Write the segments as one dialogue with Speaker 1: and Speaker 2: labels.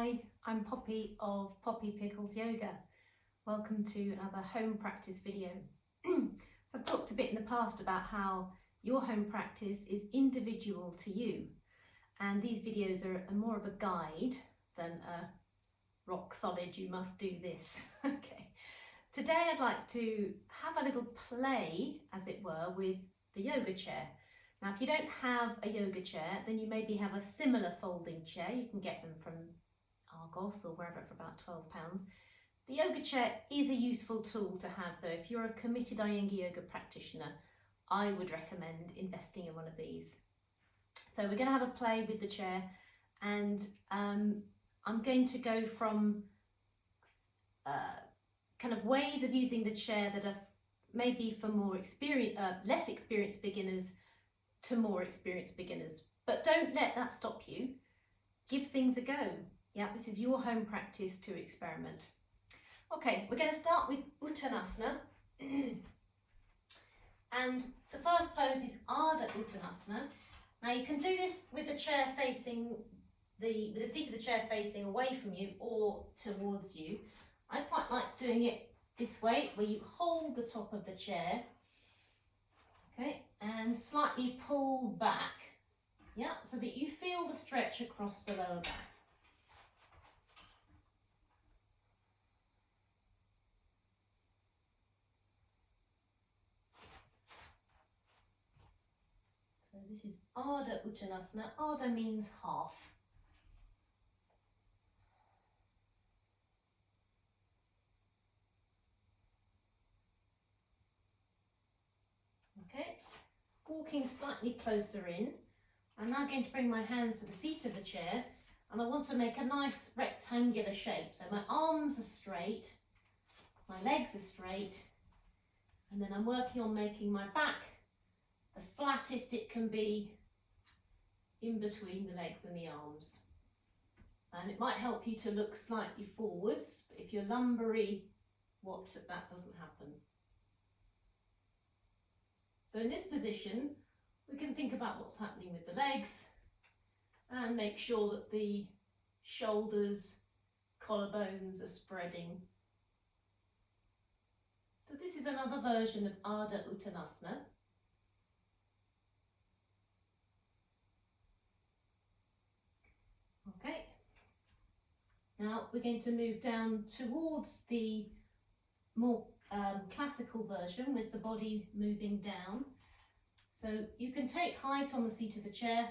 Speaker 1: Hi, I'm Poppy of Poppy Pickles Yoga. Welcome to another home practice video. So I've talked a bit in the past about how your home practice is individual to you, and these videos are more of a guide than a rock solid, you must do this. Okay. Today I'd like to have a little play, as it were, with the yoga chair. Now, if you don't have a yoga chair, then you maybe have a similar folding chair. You can get them from Argos or wherever for about £12. The yoga chair is a useful tool to have, though. If you're a committed Iyengar yoga practitioner, I would recommend investing in one of these. So we're going to have a play with the chair, and I'm going to go from kind of ways of using the chair that are maybe for more less experienced beginners to more experienced beginners. But don't let that stop you. Give things a go. Yeah, this is your home practice to experiment. Okay, we're going to start with Uttanasana. And the first pose is Ardha Uttanasana. Now you can do this with the chair facing with the seat of the chair facing away from you or towards you. I quite like doing it this way, where you hold the top of the chair, okay, and slightly pull back, yeah, so that you feel the stretch across the lower back. So this is Ardha Uttanasana. Ardha means half. Okay, walking slightly closer in. I'm now going to bring my hands to the seat of the chair, and I want to make a nice rectangular shape. So my arms are straight, my legs are straight, and then I'm working on making my back the flattest it can be in between the legs and the arms. And it might help you to look slightly forwards, but if you're lumbery, watch that doesn't happen. So in this position, we can think about what's happening with the legs and make sure that the shoulders, collarbones are spreading. So this is another version of Ardha Uttanasana. Okay. Now we're going to move down towards the more classical version with the body moving down. So you can take height on the seat of the chair,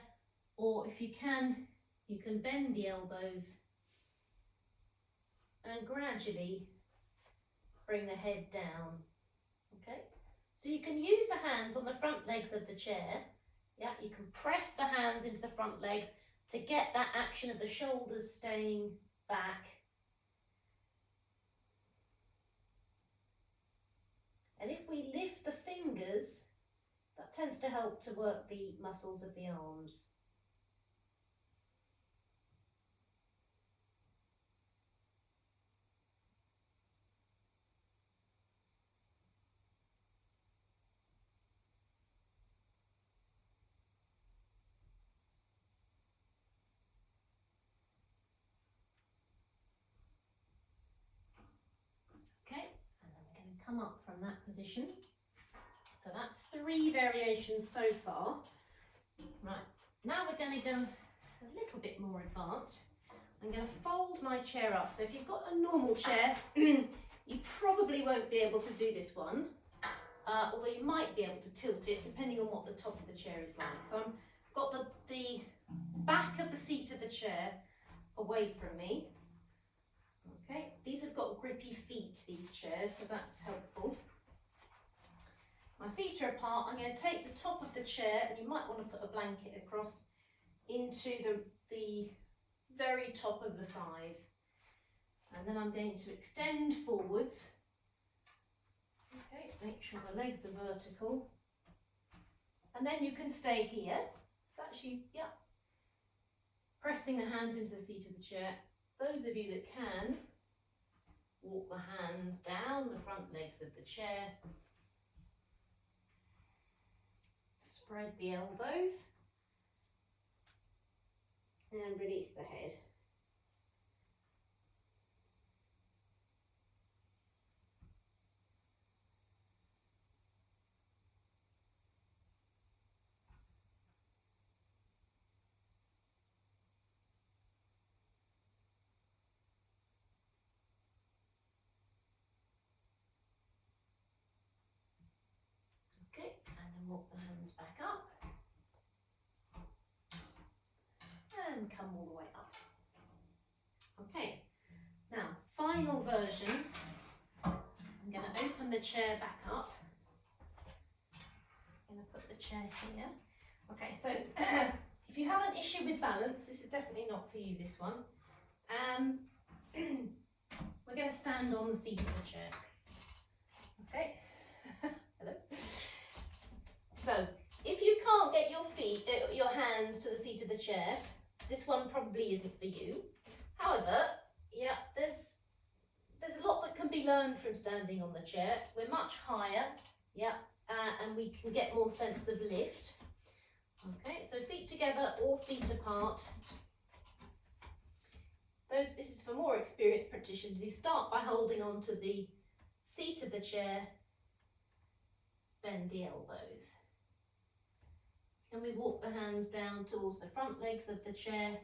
Speaker 1: or if you can bend the elbows and gradually bring the head down. Okay, so you can use the hands on the front legs of the chair. Yeah, you can press the hands into the front legs to get that action of the shoulders staying back. And if we lift the fingers, that tends to help to work the muscles of the arms. Okay, and then we're going to come up from that position. So that's 3 variations so far. Right, now we're going to go a little bit more advanced. I'm going to fold my chair up. So if you've got a normal chair, you probably won't be able to do this one, although you might be able to tilt it depending on what the top of the chair is like. So I've got the back of the seat of the chair away from me. Okay, these have got grippy feet, these chairs, so that's helpful. My feet are apart. I'm going to take the top of the chair, and you might want to put a blanket across, into the very top of the thighs. And then I'm going to extend forwards. Okay, make sure the legs are vertical. And then you can stay here. So actually, yeah, pressing the hands into the seat of the chair. Those of you that can, walk the hands down the front legs of the chair. Spread the elbows and release the head. And walk the hands back up. And come all the way up. Okay, now final version. I'm going to open the chair back up. I'm going to put the chair here. Okay, so if you have an issue with balance, this is definitely not for you, this one. We're going to stand on the seat of the chair. Okay, hello. So if you can't get your hands to the seat of the chair, this one probably isn't for you. However, yeah, there's a lot that can be learned from standing on the chair. We're much higher, yeah, and we can get more sense of lift. Okay, so feet together or feet apart. This is for more experienced practitioners. You start by holding on to the seat of the chair, bend the elbows. And we walk the hands down towards the front legs of the chair.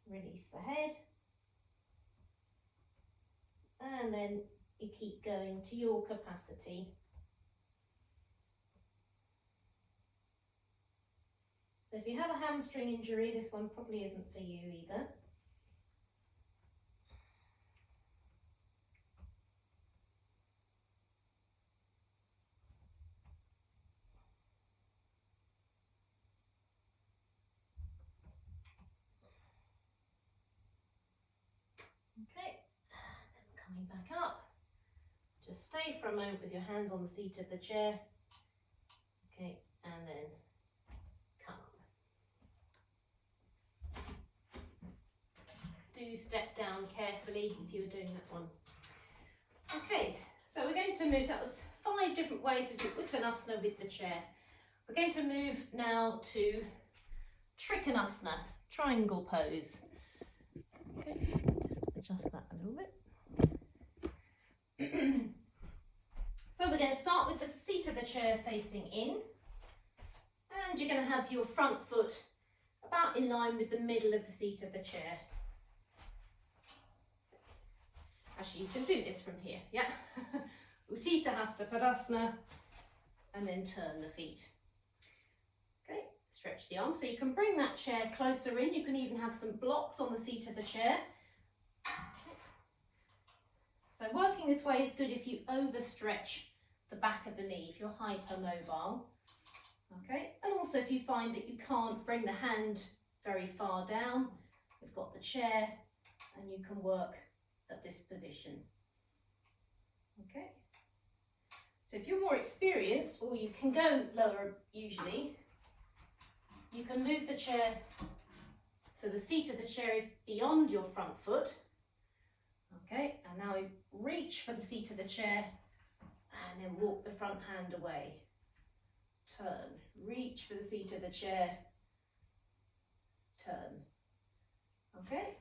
Speaker 1: Release the head. And then you keep going to your capacity. So if you have a hamstring injury, this one probably isn't for you either. Okay, and then coming back up. Just stay for a moment with your hands on the seat of the chair. Okay, and then come up. Do step down carefully if you were doing that one. Okay, so we're going to move. That was 5 different ways to do Uttanasana with the chair. We're going to move now to Trikonasana, triangle pose. Okay, just adjust that a little bit. So we're going to start with the seat of the chair facing in, and you're going to have your front foot about in line with the middle of the seat of the chair. Actually, you can do this from here, yeah. Utthita Hasta Padasana, and then turn the feet. Okay, stretch the arms so you can bring that chair closer in. You can even have some blocks on the seat of the chair. Okay. So working this way is good if you overstretch the back of the knee, if you're hypermobile. Okay, and also if you find that you can't bring the hand very far down, you've got the chair and you can work at this position. Okay, so if you're more experienced, or you can go lower usually, you can move the chair so the seat of the chair is beyond your front foot. Okay, and now we reach for the seat of the chair and then walk the front hand away. Turn, reach for the seat of the chair, turn. Okay,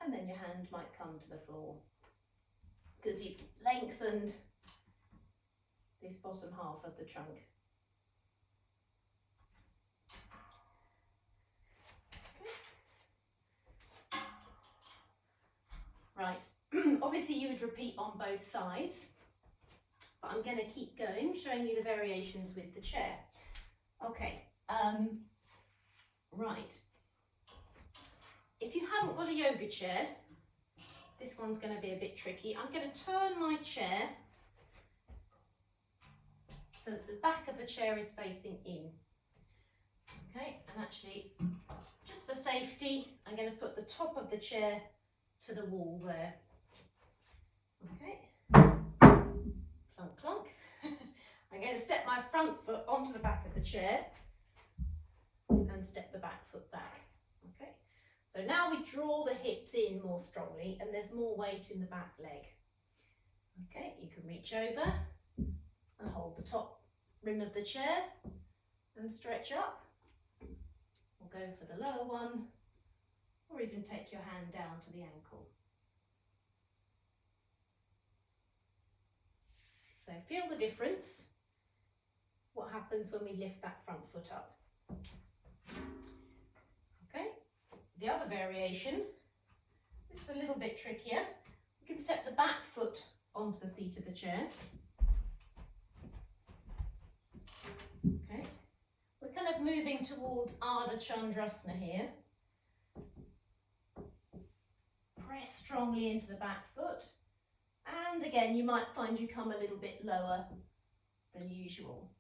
Speaker 1: and then your hand might come to the floor because you've lengthened this bottom half of the trunk. Okay. Right, obviously you would repeat on both sides, but I'm going to keep going, showing you the variations with the chair. Okay, right. If you haven't got a yoga chair, this one's going to be a bit tricky. I'm going to turn my chair so that the back of the chair is facing in. Okay, and actually, just for safety, I'm going to put the top of the chair to the wall there. Okay, clunk, clunk. I'm going to step my front foot onto the back of the chair and step the back foot back. Okay, so now we draw the hips in more strongly and there's more weight in the back leg. Okay, you can reach over and hold the top rim of the chair and stretch up. Or go for the lower one, or even take your hand down to the ankle. So feel the difference, what happens when we lift that front foot up. Okay, the other variation, this is a little bit trickier. We can step the back foot onto the seat of the chair. Okay, we're kind of moving towards Ardha Chandrasana here. Press strongly into the back foot, and again you might find you come a little bit lower than usual.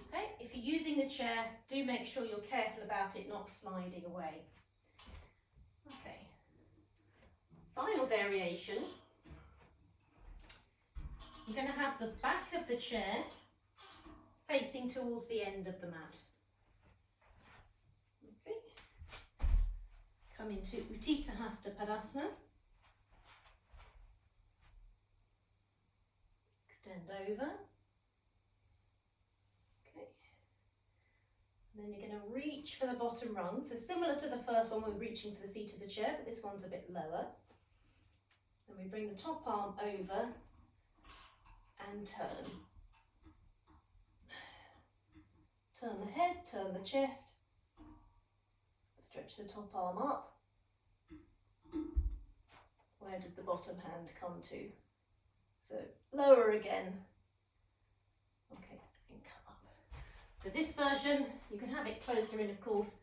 Speaker 1: Okay, if you're using the chair, do make sure you're careful about it not sliding away. Okay, final variation. You're going to have the back of the chair facing towards the end of the mat. Okay, come into Utthita Hasta Padasana. Extend over. Okay, and then you're going to reach for the bottom rung. So similar to the first one, we're reaching for the seat of the chair, but this one's a bit lower. Then we bring the top arm over and turn. Turn the head, turn the chest, stretch the top arm up. Where does the bottom hand come to? So lower again. Okay, and come up. So this version, you can have it closer in, of course,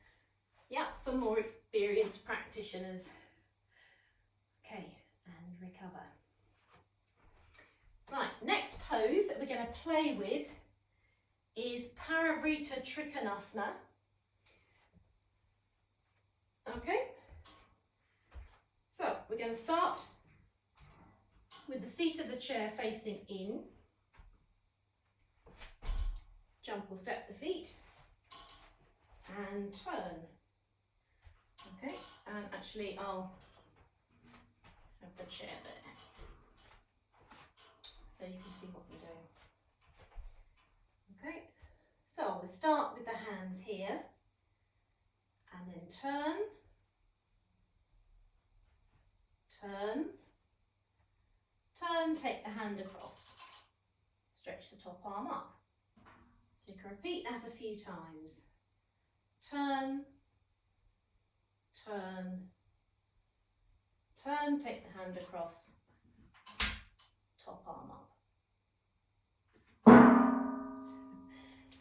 Speaker 1: yeah, for more experienced practitioners. Okay, and recover. Right, next pose that we're going to play with is Parivrtta Trikonasana. Okay, so we're going to start with the seat of the chair facing in. Jump or step the feet and turn. Okay, and actually I'll have the chair there so you can see what we're doing. Okay, so we'll start with the hands here and then turn, turn, turn, take the hand across, stretch the top arm up. So you can repeat that a few times. Turn, turn, turn, take the hand across, top arm up.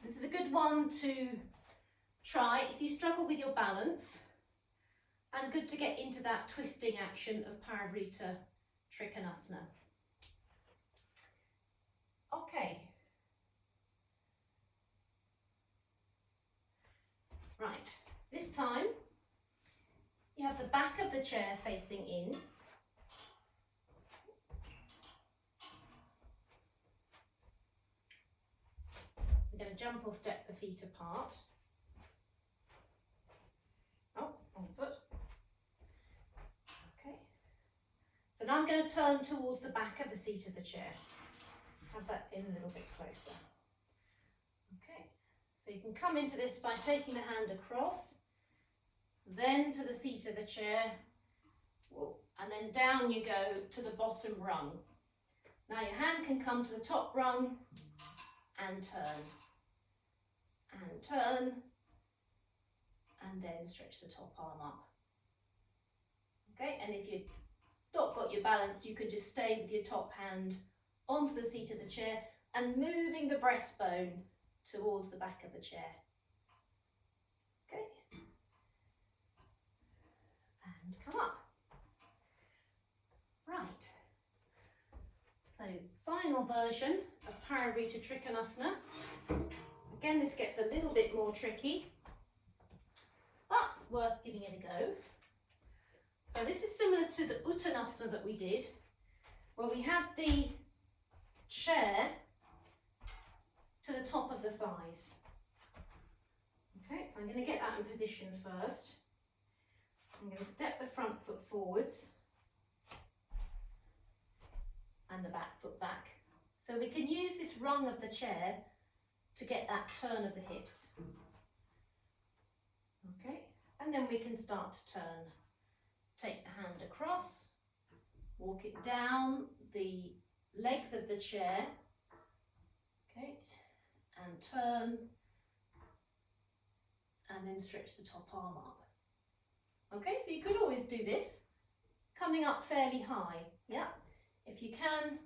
Speaker 1: This is a good one to try if you struggle with your balance, and good to get into that twisting action of Parivrtta Trikonasana. Okay. Right, this time you have the back of the chair facing in. We're going to jump or step the feet apart. Oh, wrong foot. Okay. So now I'm going to turn towards the back of the seat of the chair. Have that in a little bit closer. Okay. So you can come into this by taking the hand across, then to the seat of the chair, and then down you go to the bottom rung. Now your hand can come to the top rung and turn, and then stretch the top arm up. Okay, and if you've not got your balance, you can just stay with your top hand onto the seat of the chair and moving the breastbone towards the back of the chair. Okay, and come up. Right, so final version of Parivrtta Trikonasana. Again, this gets a little bit more tricky, but worth giving it a go. So this is similar to the Uttanasana that we did, where we had the chair to the top of the thighs. Okay, so I'm going to get that in position first. I'm going to step the front foot forwards and the back foot back. So we can use this rung of the chair to get that turn of the hips. Okay, and then we can start to turn. Take the hand across, walk it down the legs of the chair, okay, and turn, and then stretch the top arm up. Okay, so you could always do this coming up fairly high. Yeah, if you can,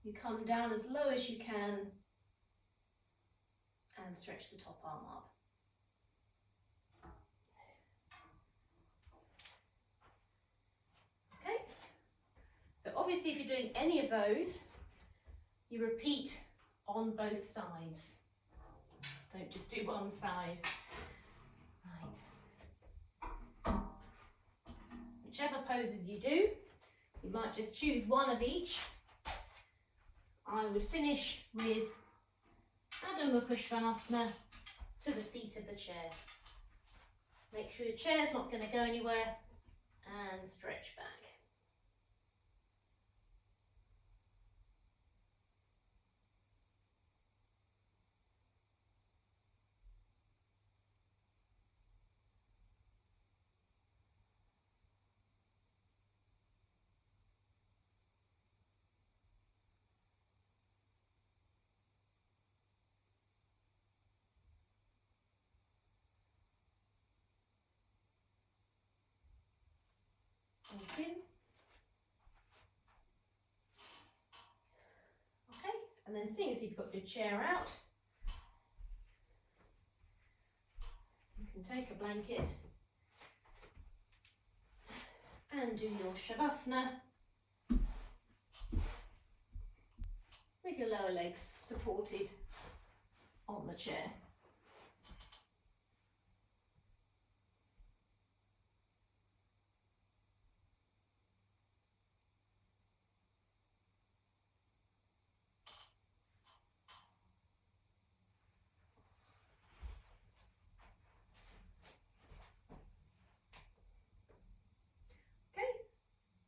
Speaker 1: you come down as low as you can and stretch the top arm up. Okay, so obviously if you're doing any of those, you repeat on both sides. Don't just do one side. Right. Whichever poses you do, you might just choose one of each. I would finish with Adho Mukha Svanasana to the seat of the chair. Make sure your chair's not going to go anywhere and stretch back. Thank you. Okay, and then seeing as you've got your chair out, you can take a blanket and do your Shavasana with your lower legs supported on the chair.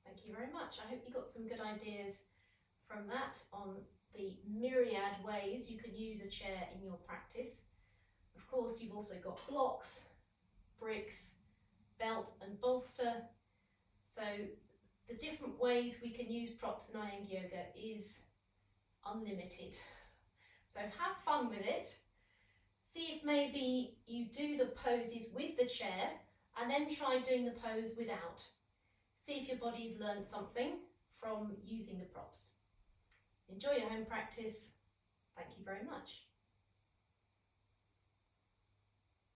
Speaker 1: Thank you very much. I hope you got some good ideas from that on the myriad ways you could use a chair in your practice. Of course, you've also got blocks, bricks, belt and bolster. So the different ways we can use props in Iyengar yoga is unlimited. So have fun with it. See if maybe you do the poses with the chair and then try doing the pose without. See if your body's learned something from using the props. Enjoy your home practice. Thank you very much.